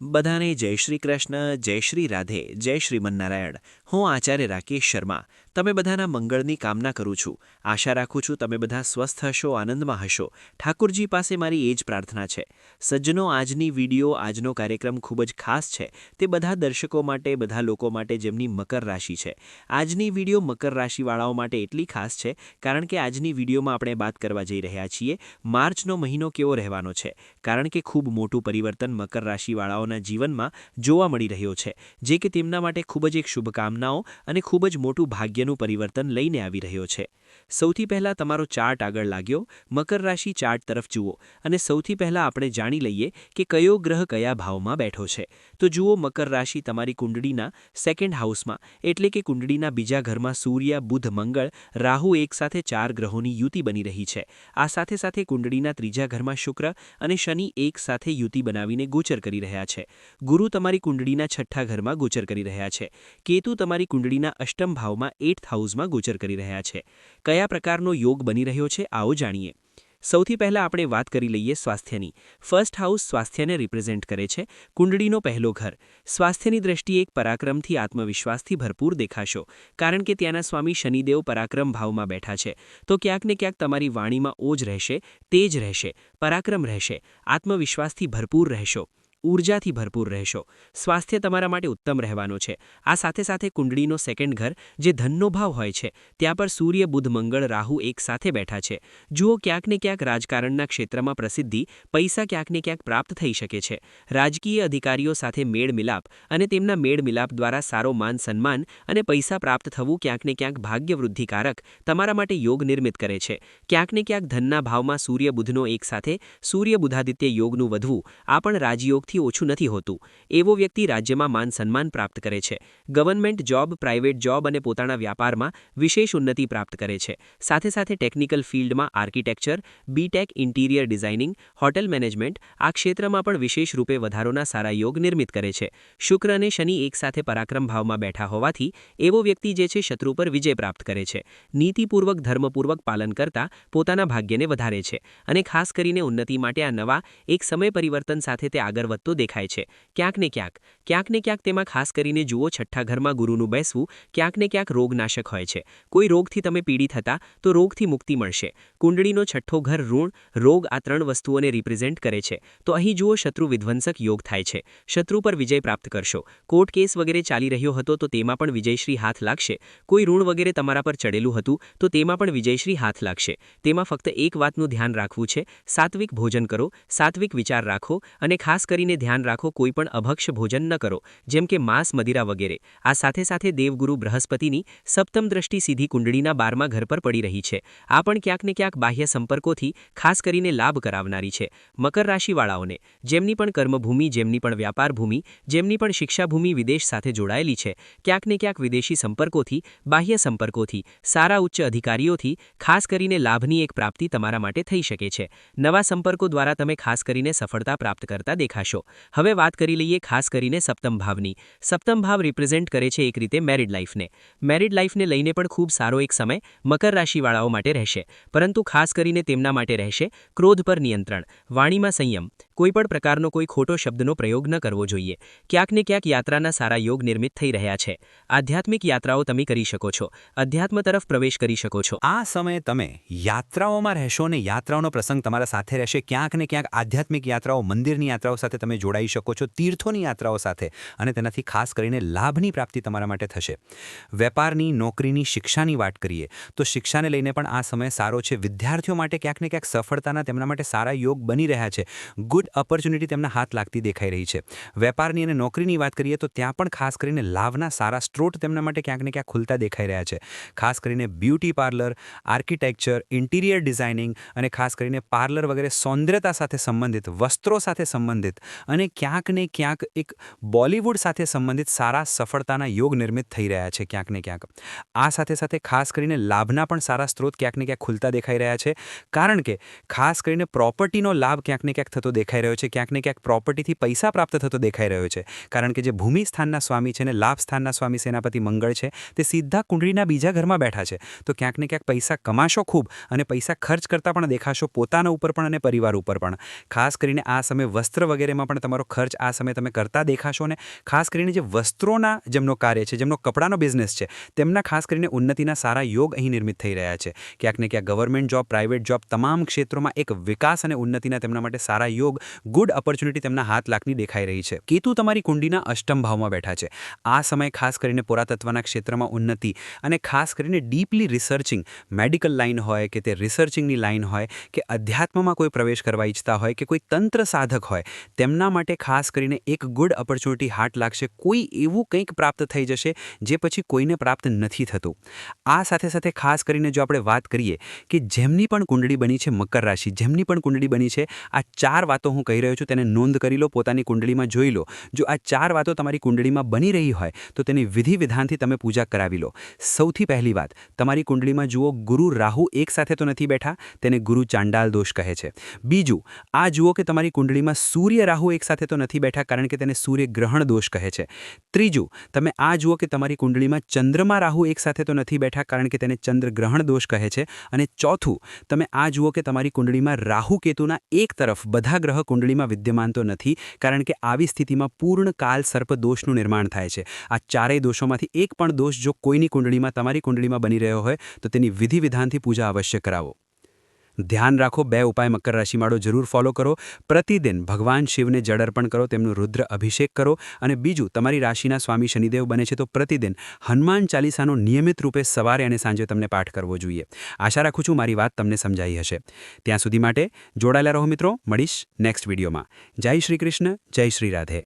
બધાને જય શ્રી કૃષ્ણ, જય શ્રી રાધે, જય શ્રીમન્નારાયણ. હું આચાર્ય રાકેશ શર્મા. તમે બધાના મંગળની કામના કરું છું. આશા રાખું છું તમે બધા સ્વસ્થ હશો, આનંદમાં હશો. ઠાકુરજી પાસે મારી એ જ પ્રાર્થના છે. સજ્જનો, આજની વિડીયો, આજનો કાર્યક્રમ ખૂબ જ ખાસ છે. તે બધા દર્શકો માટે, બધા લોકો માટે જેમની મકર રાશિ છે. આજની વિડીયો મકર રાશિવાળાઓ માટે એટલી ખાસ છે કારણ કે આજની વિડીયોમાં આપણે વાત કરવા જઈ રહ્યા છીએ માર્ચનો મહિનો કેવો રહેવાનો છે. કારણ કે ખૂબ મોટું પરિવર્તન મકર રાશિવાળાઓના જીવનમાં જોવા મળી રહ્યો છે, જે કે તેમના માટે ખૂબ જ એક શુભકામનાઓ અને ખૂબ જ મોટું ભાગ્યનું પરિવર્તન લઈને આવી રહ્યો છે. સૌથી પહેલાં તમારો ચાર્ટ આગળ લાગ્યો, મકર રાશિ ચાર્ટ તરફ જુઓ અને સૌથી પહેલાં આપણે જાણી લઈએ કે કયો ગ્રહ કયા ભાવમાં બેઠો છે. તો જુઓ, મકર રાશિ તમારી કુંડળીના સેકન્ડ હાઉસમાં એટલે કે કુંડળીના બીજા ઘરમાં સૂર્ય, બુધ, મંગળ, રાહુ એકસાથે 4 ગ્રહોની યુતિ બની રહી છે. આ સાથે સાથે કુંડળીના ત્રીજા ઘરમાં શુક્ર અને શનિ એકસાથે યુતિ બનાવીને ગોચર કરી રહ્યા છે. ગુરુ તમારી કુંડળીના છઠ્ઠા ઘરમાં ગોચર કરી રહ્યા છે. કેતુ તમારી કુંડળીના અષ્ટમ ભાવમાં 8th હાઉસમાં ગોચર કરી રહ્યા છે. કયા પ્રકારનો યોગ બની રહ્યો છે આવો જાણીએ. સૌથી પહેલા આપણે વાત કરી લઈએ સ્વાસ્થ્યની. ફર્સ્ટ હાઉસ સ્વાસ્થ્યને રિપ્રેઝેન્ટ કરે છે. કુંડળીનો પહેલો ઘર. સ્વાસ્થ્યની દ્રષ્ટિએ એક પરાક્રમથી, આત્મવિશ્વાસથી ભરપૂર દેખાશો, કારણ કે ત્યાંના સ્વામી શનિદેવ પરાક્રમ ભાવમાં બેઠા છે. તો ક્યાંક ને ક્યાંક તમારી વાણીમાં ઓજ રહેશે, તેજ રહેશે, પરાક્રમ રહેશે, આત્મવિશ્વાસથી ભરપૂર રહેશો, ઊર્જાથી ભરપૂર રહેશો. સ્વાસ્થ્ય તમારા માટે ઉત્તમ રહેવાનો છે. આ સાથે સાથે કુંડળીનો સેકન્ડ ઘર જે ધનનો ભાવ હોય છે, ત્યાં પર સૂર્ય, બુધ, મંગળ, રાહુ એક સાથે બેઠા છે. જુઓ, ક્યાંક ને ક્યાંક રાજકારણના ક્ષેત્રમાં પ્રસિદ્ધિ, પૈસા ક્યાંક ને ક્યાંક પ્રાપ્ત થઈ શકે છે. રાજકીય અધિકારીઓ સાથે મેળ મિલાપ અને તેમના મેળ મિલાપ દ્વારા સારો માન સન્માન અને પૈસા પ્રાપ્ત થવું ક્યાંક ને ક્યાંક ભાગ્યવૃદ્ધિકારક તમારા માટે યોગ નિર્મિત કરે છે. ક્યાંક ને ક્યાંક ધનના ભાવમાં સૂર્ય બુધનો એક સાથે સૂર્ય બુધાદિત્ય યોગનું વધવું આ પણ રાજયોગ થી ઓછું નથી હોતું. એવો વ્યક્તિ રાજ્યમાં માન સન્માન પ્રાપ્ત કરે છે. ગવર્નમેન્ટ જોબ, પ્રાઇવેટ જોબ અને પોતાના વ્યાપારમાં વિશેષ ઉન્નતિ પ્રાપ્ત કરે છે. સાથે સાથે ટેકનિકલ ફિલ્ડમાં architecture, BTech, interior designing, hotel management આ ક્ષેત્રમાં પણ વિશેષ રૂપે વધારોના સારા યોગ નિર્મિત કરે છે. શુક્ર અને શનિ એકસાથે પરાક્રમ ભાવમાં બેઠા હોવાથી એવો વ્યક્તિ જે છે શત્રુ પર વિજય પ્રાપ્ત કરે છે. નીતિપૂર્વક, ધર્મપૂર્વક પાલન કરતા પોતાના ભાગ્યને વધારે છે અને ખાસ કરીને ઉન્નતિ માટે આ નવા એક સમય પરિવર્તન સાથે તે આગળ વધતો દેખાય છે. ક્યાંક ને ક્યાંક તેમાં ખાસ કરીને જુઓ, છઠ્ઠા ઘરમાં ગુરુનું બેસવું ક્યાંક ને ક્યાંક રોગનાશક હોય છે. કોઈ રોગથી તમે પીડિત હતા તો રોગથી મુક્તિ મળશે. કુંડળીનો છઠ્ઠો ઘર ઋણ, રોગ આ 3 વસ્તુઓને રિપ્રેઝેન્ટ કરે છે. તો અહીં જુઓ, શત્રુ વિધ્વંસક યોગ થાય છે. શત્રુ પર વિજય પ્રાપ્ત કરશો. કોર્ટ કેસ વગેરે ચાલી રહ્યો હતો તો તેમાં પણ વિજયશ્રી હાથ લાગશે. કોઈ ઋણ વગેરે તમારા પર ચડેલું હતું તો તેમાં પણ વિજયશ્રી હાથ લાગશે. તેમાં ફક્ત એક વાતનું ધ્યાન રાખવું છે, સાત્વિક ભોજન કરો, સાત્વિક વિચાર રાખો અને ખાસ કરીને ધ્યાન રાખો કોઈ પણ અભક્ષ્ય ભોજન ન કરો, જેમ કે માંસ, મદિરા વગેરે. આ સાથે સાથે દેવગુરુ બૃહસ્પતિની સપ્તમ દ્રષ્ટિ સીધી કુંડળીના 12મા ઘર પર પડી રહી છે. આ પણ ક્યાંક ને ક્યાંક બાહ્ય સંપર્કોથી ખાસ કરીને લાભ કરાવનારી છે. મકર રાશિવાળાઓને જેમની પણ કર્મભૂમિ, જેમની પણ વ્યાપાર ભૂમિ, જેમની પણ શિક્ષાભૂમિ વિદેશ સાથે જોડાયેલી છે, ક્યાંક ને ક્યાંક વિદેશી સંપર્કોથી, બાહ્ય સંપર્કોથી, સારા ઉચ્ચ અધિકારીઓથી ખાસ કરીને લાભની એક પ્રાપ્તિ તમારા માટે થઈ શકે છે. નવા સંપર્કો દ્વારા તમે ખાસ કરીને સફળતા પ્રાપ્ત કરતા દેખાશો. હવે વાત કરી લઈએ ખાસ કરીને સપ્તમ ભાવની. સપ્તમ ભાવ રિપ્રેઝેન્ટ કરે છે એક રીતે મેરિડ લાઈફને. મેરિડ લાઈફને લઈને પણ ખૂબ સારો એક સમય મકર રાશિવાળાઓ માટે રહેશે, પરંતુ ખાસ કરીને તેમના માટે રહેશે ક્રોધ પર નિયંત્રણ, વાણીમાં સંયમ, કોઈપણ પ્રકારનો કોઈ ખોટો શબ્દનો પ્રયોગ ન કરવો જોઈએ. ક્યાંક ને ક્યાંક યાત્રાના સારા યોગ નિર્મિત થઈ રહ્યા છે. આધ્યાત્મિક યાત્રાઓ તમે કરી શકો છો, અધ્યાત્મ તરફ પ્રવેશ કરી શકો છો. આ સમયે તમે યાત્રાઓમાં રહેશો અને યાત્રાઓનો પ્રસંગ તમારા સાથે રહેશે. ક્યાંક ને ક્યાંક આધ્યાત્મિક યાત્રાઓ, મંદિરની યાત્રાઓ સાથે તમે જોડાઈ શકો છો, તીર્થોની યાત્રાઓ સાથે, અને તેનાથી ખાસ કરીને લાભની પ્રાપ્તિ તમારા માટે થશે. વેપારની, નોકરીની, શિક્ષાની વાત કરીએ તો શિક્ષાને લઈને પણ આ સમય સારો છે. વિદ્યાર્થીઓ માટે ક્યાંક ને ક્યાંક સફળતાના તેમના માટે સારા યોગ બની રહ્યા છે. ગુડ ઓપોર્ચ્યુનિટી તેમના હાથ લાગતી દેખાઈ રહી છે. વેપારની અને નોકરીની વાત કરીએ તો ત્યાં પણ ખાસ કરીને લાભના સારા સ્ત્રોત તેમના માટે ક્યાંક ને ક્યાંક ખુલતા દેખાઈ રહ્યા છે. ખાસ કરીને beauty parlour, architecture, interior designing અને ખાસ કરીને પાર્લર વગેરે સૌંદર્યતા સાથે સંબંધિત, વસ્ત્રો સાથે સંબંધિત અને ક્યાંક ને ક્યાંક એક બોલિવૂડ સાથે સંબંધિત સારા સફળતાના યોગ નિર્મિત થઈ રહ્યા છે ક્યાંક ને ક્યાંક. આ સાથે સાથે ખાસ કરીને લાભના પણ સારા સ્ત્રોત ક્યાંક ને ક્યાંક ખુલતા દેખાઈ રહ્યા છે, કારણ કે ખાસ કરીને પ્રોપર્ટીનો લાભ ક્યાંક ને ક્યાંક થતો દેખાઈ દેખાઈ રહ્યો છે, ક્યાંક ને ક્યાંક પ્રોપર્ટીથી પૈસા પ્રાપ્ત થતો દેખાઈ રહ્યો છે, કારણ કે જે ભૂમિ સ્થાનના સ્વામી છે ને લાભ સ્થાનના સ્વામી સેનાપતિ મંગળ છે તે સીધા કુંડળીના બીજા ઘરમાં બેઠા છે. તો ક્યાંક ને ક્યાંક પૈસા કમાશો ખૂબ અને પૈસા ખર્ચ કરતા પણ દેખાશો, પોતાના ઉપર પણ અને પરિવાર ઉપર પણ. ખાસ કરીને આ સમયે વસ્ત્ર વગેરેમાં પણ તમારો ખર્ચ આ સમયે તમે કરતા દેખાશો ને ખાસ કરીને જે વસ્ત્રોના જેમનો કાર્ય છે, જેમનો કપડાનો બિઝનેસ છે, તેમના ખાસ કરીને ઉન્નતિના સારા યોગ અહીં નિર્મિત થઈ રહ્યા છે. ક્યાંક ને ક્યાંક ગવર્મેન્ટ જોબ, પ્રાઇવેટ જોબ, તમામ ક્ષેત્રોમાં એક વિકાસ અને ઉન્નતિના તેમના માટે સારા યોગ, ગુડ ઓપોર્ચ્યુનિટી તેમના હાથ લાગની દેખાઈ રહી છે. કેતુ તમારી કુંડળીના અષ્ટમ ભાવમાં બેઠા છે. આ સમય ખાસ કરીને પુરાતત્વના ક્ષેત્રમાં ઉન્નતિ અને ખાસ કરીને ડીપલી રિસર્ચિંગ, મેડિકલ લાઇન હોય કે તે રિસર્ચિંગની લાઇન હોય કે અધ્યાત્મમાં કોઈ પ્રવેશ કરવા ઈચ્છતા હોય કે કોઈ તંત્ર સાધક હોય, તેમના માટે ખાસ કરીને એક ગુડ ઓપોર્ચ્યુનિટી હાથ લાગશે. કોઈ એવું કંઈક પ્રાપ્ત થઈ જશે જે પછી કોઈને પ્રાપ્ત નથી થતું. આ સાથે સાથે ખાસ કરીને જો આપણે વાત કરીએ કે જેમની પણ કુંડળી બની છે મકર રાશિ, જેમની પણ કુંડળી બની છે, આ 4 વાતો હું કહી રહ્યો છું તેને નોંધ કરી લો, પોતાની કુંડળીમાં જોઈ લો. જો આ 4 વાતો તમારી કુંડળીમાં બની રહી હોય તો તેની વિધિ વિધાનથી તમે પૂજા કરાવી લો. સૌથી પહેલી વાત, તમારી કુંડળીમાં જુઓ ગુરુ રાહુ એક સાથે તો નથી બેઠા, તેને ગુરુ ચાંડાલ દોષ કહે છે. બીજું, આ જુઓ કે તમારી કુંડળીમાં સૂર્ય રાહુ એક સાથે તો નથી બેઠા, કારણ કે તેને સૂર્ય ગ્રહણ દોષ કહે છે. ત્રીજું, તમે આ જુઓ કે તમારી કુંડળીમાં ચંદ્રમા રાહુ એક સાથે તો નથી બેઠા, કારણ કે તેને ચંદ્ર ગ્રહણ દોષ કહે છે. અને ચોથું, તમે આ જુઓ કે તમારી કુંડળીમાં રાહુ કેતુના એક તરફ બધા ગ્રહ કુંડળીમાં વિદ્યમાન તો નથી, કારણ કે આવી સ્થિતિમાં પૂર્ણ કાલ સર્પ દોષનું નિર્માણ થાય છે. આ ચારેય દોષોમાંથી એક પણ દોષ જો કોઈની કુંડળીમાં, તમારી કુંડળીમાં બની રહ્યો હોય તો તેની વિધિ વિધાનથી પૂજા અવશ્ય કરાવો. ધ્યાન રાખો, 2 ઉપાય મકર રાશિવાળો જરૂર ફોલો કરો. પ્રતિદિન ભગવાન શિવને જળ અર્પણ કરો, તેમનું રુદ્ર અભિષેક કરો. અને બીજું, તમારી રાશિના સ્વામી શનિદેવ બને છે તો પ્રતિદિન હનુમાન ચાલીસાનો નિયમિત રૂપે સવારે અને સાંજે તમને પાઠ કરવો જોઈએ. આશા રાખું છું મારી વાત તમને સમજાઈ હશે. ત્યાં સુધી માટે જોડાયેલા રહો મિત્રો. મળીશ નેક્સ્ટ વિડીયોમાં. જય શ્રી કૃષ્ણ, જય શ્રી રાધે.